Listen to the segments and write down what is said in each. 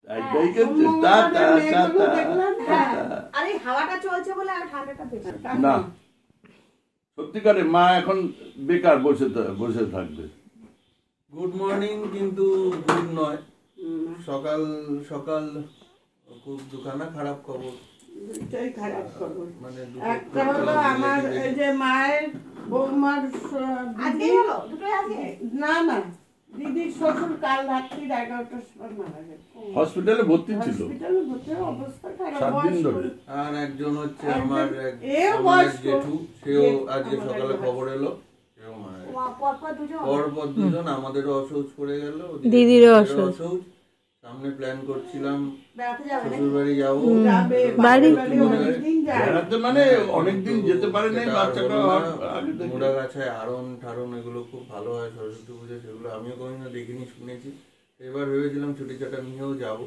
একটাই করছে tata tata আরে হাওয়াটা চলছে বলে আর ঠান্ডাটা বেশি না সত্যিকারে মা এখন বেকার বসে থাকবে। গুড মর্নিং কিন্তু গুড নয়, সকাল সকাল খুব দুখানা খারাপ খবর। দুইটাই খারাপ খবর। মানে একটা হলো আমার এই যে মায়ের বৌমার আজকে হলো দুটোই আজকে না না দিদির শ্বশুর কাল রাত্রি 11টার সময় মারা গেছে। হসপিটালে ভর্তি ছিল হসপিটালে ভর্তি অবস্থা খারাপ। 7 দিন ধরে। আর একজন হচ্ছে আমার আমার জেঠু, সেও আজকে সকালে খবর এলো সেও মারা গেছে। পরপর দুজন আমাদেরও অসৌচ পড়ে গেল, দিদিরও অসৌচ। সামনে প্ল্যান করছিলাম বেড়াতে যাবে শ্বশুর বাড়ি যাবো, বাড়ি বেড়াতে মানে অনেকদিন যেতে পারে নাই বাচ্চাটা। মুড়াগাছায় আড়ন ঠারণ এগুলো খুব ভালো হয় সরস্বতী পুজো, সেগুলো আমিও কোনোদিনও দেখিনি, শুনেছি। এবার ভেবেছিলাম ছুটি ছাটা নিয়েও যাবো,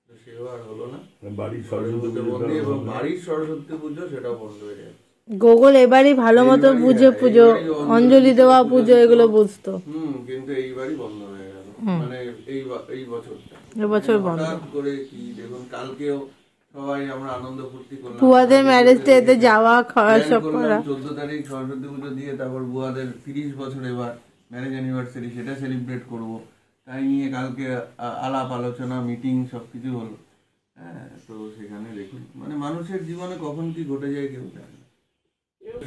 তো সেও আর হলো না। বাড়ির সরস্বতী বন্ধ এবং বাড়ির সরস্বতী পুজো সেটাও বন্ধ হয়ে যায়। গোগল এবারই ভালো মতো বুঝে পুজো অঞ্জলি দেওয়া পুজো এগুলো বুঝতো, কিন্তু এইবারই বন্ধ হয়ে গেল। মানে এই বছরটা এবছর বন্ধ হঠাৎ করে কি দেখুন, কালকেও সবাই আমরা আনন্দ ফুর্তি করলাম, বুয়াদের ম্যারেজ ডেতে যাওয়া খাওয়া সব করা। 14 তারিখ সরস্বতী পুজো দিয়ে তারপর বুয়াদের 30 বছর এবার ম্যারেজ অ্যানিভার্সারি, সেটা সেলিব্রেট করব, তাই নিয়ে কালকে আলাপ আলোচনা মিটিং সবকিছু হলো। হ্যাঁ, তো সেখানে দেখুন মানে মানুষের জীবনে কখন কি ঘটে যায় কেউ জানে না।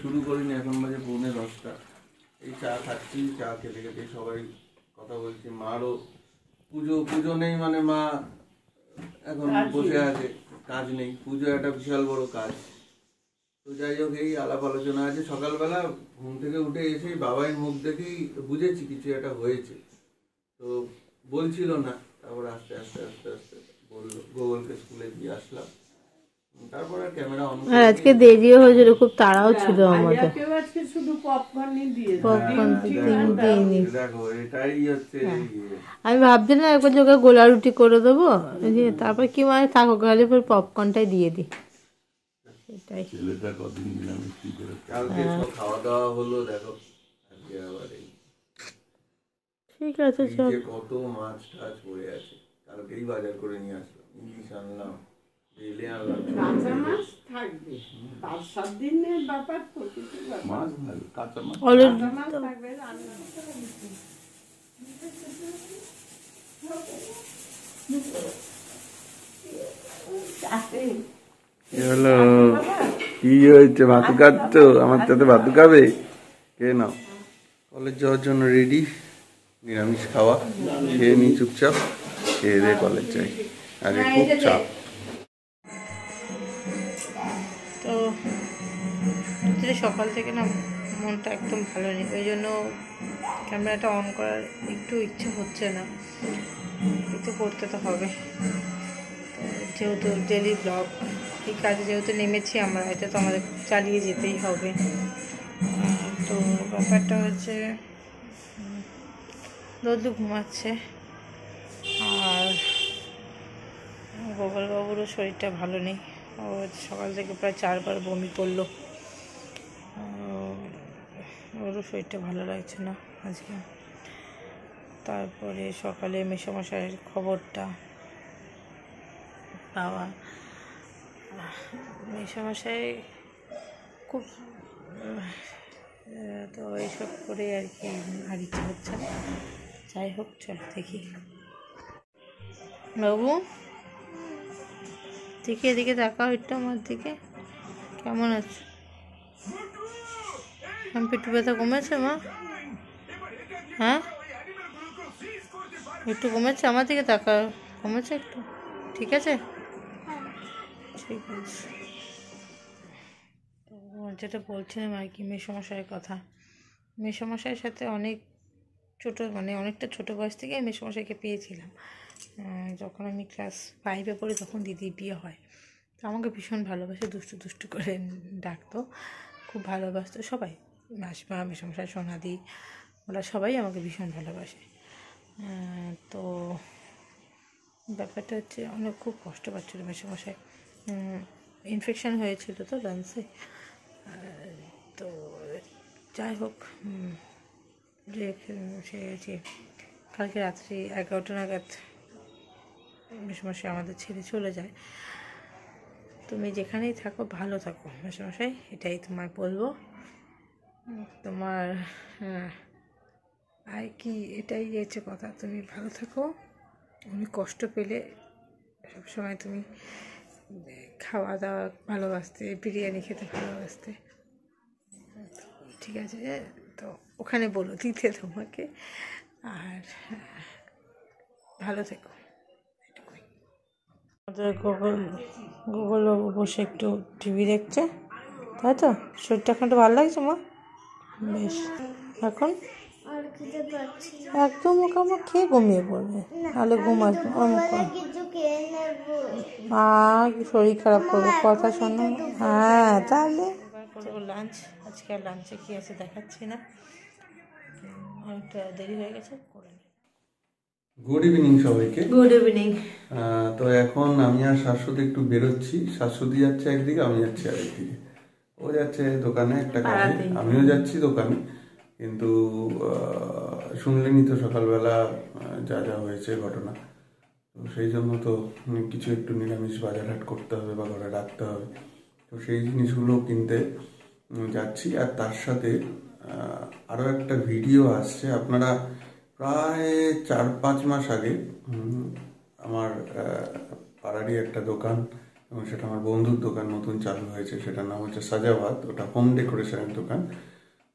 শুরু করিনি, এখন বাজে 9:45। এই চা খাচ্ছি, চা খেতে খেতে সবাই কথা বলছি। মারও পুজো নেই, মানে মা এখন বসে আছে, কাজ নেই। পুজো একটা বিশাল বড় কাজ। তো যাই হোক, এই আলাপ আলোচনা আছে। সকালবেলা ঘুম থেকে উঠে এসেই বাবাই মুখ দেখেই বুঝেছি কিছু একটা হয়েছে, তো বলছিল না। তারপর আস্তে আস্তে আস্তে আস্তে বললো, গোগলকে স্কুলে দিয়ে আসলাম, তারপর আর ক্যামেরা অন। আর আজকে দেরিও হয়েছিল, খুব তাড়াও ছিল আমাদের। আজকে শুধু পপকর্নই দিয়েছে, পপকর্ন দিইনি। দেখো এটাই হচ্ছে। আমি ভাবছিলাম একবার যে ওকে গোলা রুটি করে দেবো, তারপর কি মানে থাকো গেলে পর পপকর্নটাই দিয়ে দিই, সেটাই। ছেলেটা কতদিন নিরামিষ কি করে কালকে সব খাওয়া দাওয়া হলো, দেখো আজকে আবার এই ঠিক আছে সব। কত মাছ টাছ পড়ে আছে, কালকেই বাজার করে নিয়ে আসলাম, ইলিশ আনলাম, বেলে আনলাম। কাঁচা মাছ থাকবে 5-7 দিনের ব্যাপার তো, কিছু মাছ কাঁচা মাছ কাঁচা মাছ থাকবে। হলো কি হয়েছে? ভাতু খাচ্ছ? আমার সাথে ভাতু খাবে? কে নাও। কলেজ যাওয়ার জন্য রেডি, নিরামিষ খাওয়া খেয়ে নি চুপচাপ, খেয়ে দিয়ে কলেজ যাই। আগে খুব চাপ। তো সকাল থেকে না মনটা একদম ভালো নেই, ওই জন্য ক্যামেরাটা অন করার একটু ইচ্ছে হচ্ছে না, কিন্তু করতে তো হবে। যেহেতু ডেলি ব্লগ, এই কাজে যেহেতু নেমেছি আমরা, এটা তো আমাদের চালিয়ে যেতেই হবে। তো ব্যাপারটা হচ্ছে দোদু ঘুমাচ্ছে, আর গোপালবাবুরও শরীরটা ভালো নেই। ও সকাল থেকে প্রায় 4 বার বমি করলো, ওরও শরীরটা ভালো লাগছে না আজকে। তারপরে সকালে মেসোমশাইয়ের খবরটা পাওয়া, মেসোমশাই খুব, তো এইসব করে আর কি আর ইচ্ছে হচ্ছে না। যাই হোক, চলো দেখি। বাবু দেখি এদিকে তাকাও একটু আমার দিকে, কেমন আছো? পেটু ব্যথা কমেছে মা? হ্যাঁ, একটু কমেছে? আমার দিকে তাকাও, কমেছে একটু? ঠিক আছে, ঠিক আছে। তো যেটা বলছিলাম আর কি, মেসোমশাইয়ের কথা। মেসোমশাইয়ের সাথে অনেক অনেকটা ছোটো বয়স থেকে মেসোমশাইকে পেয়েছিলাম। যখন আমি ক্লাস 5-এ পড়ি তখন দিদির বিয়ে হয়। তো আমাকে ভীষণ ভালোবাসে, দুষ্টু দুষ্টু করে ডাকতো, খুব ভালোবাসতো সবাই। মাসিমা, মেসোমশাই, সোনাদি, ওরা সবাই আমাকে ভীষণ ভালোবাসে। তো ব্যাপারটা হচ্ছে অনেক খুব কষ্ট পাচ্ছিলো মেসোমশাই, ইনফেকশান হয়েছিল তো লাংসে। তো যাই হোক, যে কালকে রাত্রি 11টা নাগাদ মেসোমশাই আমাদের ছেড়ে চলে যায়। তুমি যেখানেই থাকো ভালো থাকো মেসোমশাই, এটাই তোমায় বলবো। তোমার আর কি এটাই হচ্ছে কথা, তুমি ভালো থাকো। উনি কষ্ট পেলে সবসময় তুমি খাওয়া দাওয়া ভালোবাসতে, বিরিয়ানি খেতে ভালোবাসতে, ঠিক আছে? তো ওখানে বলো দিতে তোমাকে, আর ভালো থেকো। আমাদের গুগল বসে একটু টিভি দেখছে, তাই তো? শরীরটা এখন একটু ভালো লাগছে মা? বেশ, এখন একদম ওকে আমার খেয়ে ঘুমিয়ে পড়বে, তাহলে ঘুম আসবে। মা শরীর খারাপ করবো, কথা শোনো। হ্যাঁ তাহলে লাঞ্চ, আজকে আর লাঞ্চে কী আছে দেখাচ্ছি না, অনেকটা দেরি হয়ে গেছে, করে নিই। গুড ইভিনিং সবাইকে। Good evening. তো এখন আমি আর শাশ্বতী একটু বেরোচ্ছি। শাশ্বতী যাচ্ছে একদিকে, আমি যাচ্ছি আরেকদিকে। ও যাচ্ছে দোকানে একটা কাজে, আমিও যাচ্ছি দোকানে। কিন্তু শুনলেনি তো সকালবেলা যা যা হয়েছে ঘটনা, তো সেই জন্য তো কিছু একটু নিরামিষ বাজারহাট করতে হবে বা ঘরে রাখতে হবে। তো সেই জিনিসগুলো কিনতে যাচ্ছি। আর তার সাথে আরও একটা ভিডিও আসছে। আপনারা প্রায় 4-5 মাস আগে আমার পাড়ারই একটা দোকান, এবং সেটা আমার বন্ধুর দোকান, নতুন চালু হয়েছে, সেটার নাম হচ্ছে সাজাবাদ। ওটা হোম ডেকোরেশনের দোকান।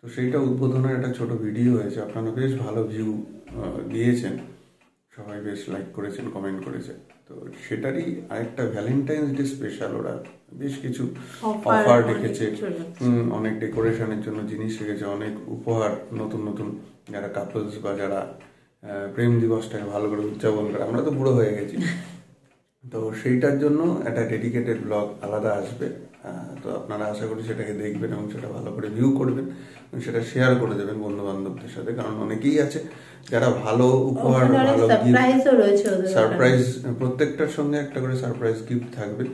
তো সেইটা উদ্বোধনের একটা ছোট ভিডিও হয়েছে, আপনারা বেশ ভালো ভিউ দিয়েছেন, সবাই বেশ লাইক করেছেন, কমেন্ট করেছেন। তো সেটারই আরেকটা ভ্যালেন্টাইন্স ডে স্পেশাল ওরা বেশ কিছু অফার রেখেছে, অনেক ডেকোরেশনের জন্য জিনিস রেখেছে, অনেক উপহার, নতুন নতুন যারা কাপলস বা যারা প্রেম দিবসটাকে ভালো করে উদযাপন করে। আমরা তো বুড়ো হয়ে গেছি, তো সেইটার জন্য একটা ডেডিকেটেড ব্লগ আলাদা আসবে। তো আপনারা আশা করি সেটাকে দেখবেন এবং সেটা ভালো করে ভিউ করবেন এবং সেটা শেয়ার করে দেবেন বন্ধু বান্ধবদের সাথে, কারণ অনেকেই আছে যারা ভালো উপহার, ভালো গিফট, সারপ্রাইজ, প্রত্যেকটার সঙ্গে একটা করে সারপ্রাইজ গিফট থাকবে।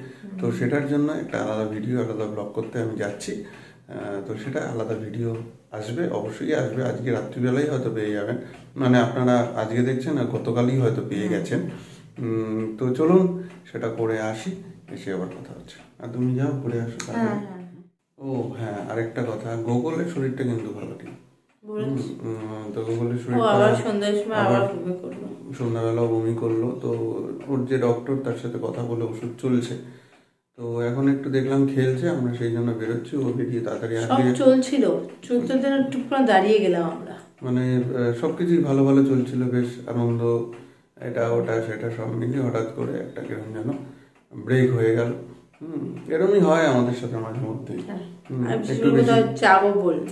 তো সেটার জন্য একটা আলাদা ভিডিও, আলাদা ব্লগ করতে আমি যাচ্ছি। তো সেটা আলাদা ভিডিও আসবে, অবশ্যই আসবে। আজকে রাত্রিবেলাই হয়তো পেয়ে যাবেন, মানে আপনারা আজকে দেখছেন আর গতকালই হয়তো পেয়ে গেছেন। তো চলুন সেটা করে আসি, এসে আবার কথা হচ্ছে। আর তুমি যাও করে আসো। ও হ্যাঁ, আরেকটা কথা, গুগলের শরীরটা কিন্তু ভালো ঠিক। তো গুগলের শরীরটা সন্ধ্যাবেলাও বমি করলো। তো ওর যে ডক্টর, তার সাথে কথা বলে ওষুধ চলছে। তো এখন একটু দেখলাম খেলছে, আমরা সেই জন্য বেরোচ্ছি। ও বেরিয়ে তাড়াতাড়ি আসবে। চলছিল, চলতে টুকরা দাঁড়িয়ে গেলাম আমরা। মানে সবকিছুই ভালো ভালো চলছিল, বেশ আনন্দ, এটা ওটা সেটা সব মিলিয়ে হঠাৎ করে একটা কেমন যেন ব্রেক হয়ে গেল। এরকমই হয় আমাদের সাথে মাঝে মধ্যে।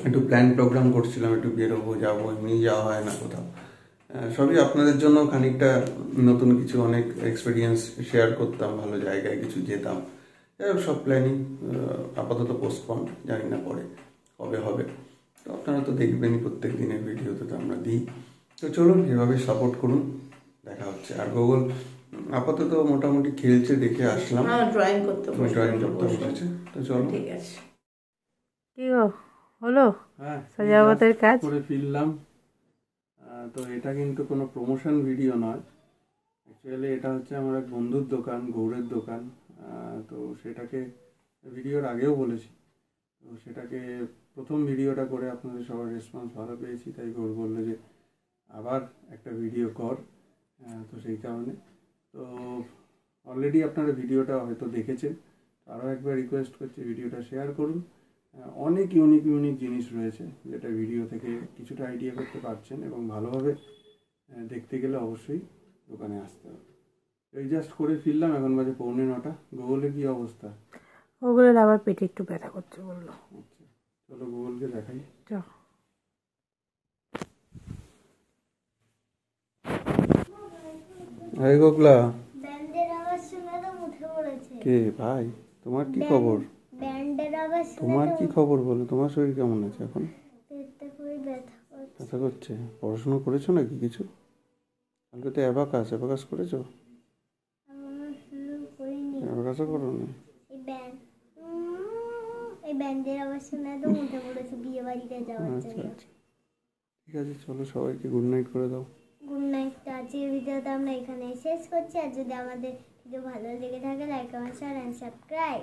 একটু প্ল্যান প্রোগ্রাম করছিলাম, একটু বেরোবো, যাবো, এমনি যাওয়া হয় না কোথাও। সবই আপনাদের জন্য খানিকটা নতুন কিছু, অনেক এক্সপিরিয়েন্স শেয়ার করতাম, ভালো জায়গায় কিছু যেতাম। সব প্ল্যানিং আপাতত পোস্টপন, জানি না পরে কবে হবে। তো আপনারা তো দেখবেনই প্রত্যেক দিনের ভিডিওতে তো আমরা দিই। তো চলুন এভাবে সাপোর্ট করুন, দেখা হচ্ছে। আর গুগল আপাতত মোটামুটি খেলছে, দেখে আসলাম। ড্রয়িং করতে বসেছে। তো চলো, ঠিক আছে। কি গো হলো? হ্যাঁ, সাজাবাতের কাজ করে ফিরলাম। তো এটা কিন্তু কোনো প্রমোশন ভিডিও নয়, অ্যাকচুয়ালি এটা হচ্ছে আমার এক বন্ধুর দোকান, গৌড়ের দোকান। তো সেটাকে ভিডিওর আগেও বলেছি, তো সেটাকে প্রথম ভিডিওটা করে আপনাদের সবার রেসপন্স ভালো পেয়েছি, তাই গৌড় বললো যে আবার একটা ভিডিও কর। তো সেই কারণে তো অলরেডি আপনারা ভিডিওটা হয়তো দেখেছেন, আরও একবার রিকোয়েস্ট করছি ভিডিওটা শেয়ার করুন। অনেক ইউনিক জিনিস রয়েছে, যেটা ভিডিও থেকে কিছুটা আইডিয়া করতে পারছেন, এবং ভালোভাবে দেখতে গেলে অবশ্যই দোকানে আসতে হবে। এই জাস্ট করে ফিরলাম, এখন বাজে 8:45। গুগলের কি অবস্থা? গুগলের আবার পেটে একটু ব্যথা করছে বললো। আচ্ছা, চলো গুগলকে দেখাই। এই গোগলা, কে ভাই? তোমার কি খবর? তোমার কি খবর বলো? তোমার শরীর কেমন আছে এখন? ব্যথা করছে? পড়াশোনা করেছো নাকি কিছু? কালকে তো অ্যাবাকাস করেছো? অ্যাবাকাসও করো না? আচ্ছা, ঠিক আছে, চলো সবাইকে গুড নাইট করে দাও। Good night. আজকের ভিডিওটা আমরা এখানে শেষ করছি। আর যদি আমাদের ভিডিও ভালো লেগে থাকে like comment share and subscribe.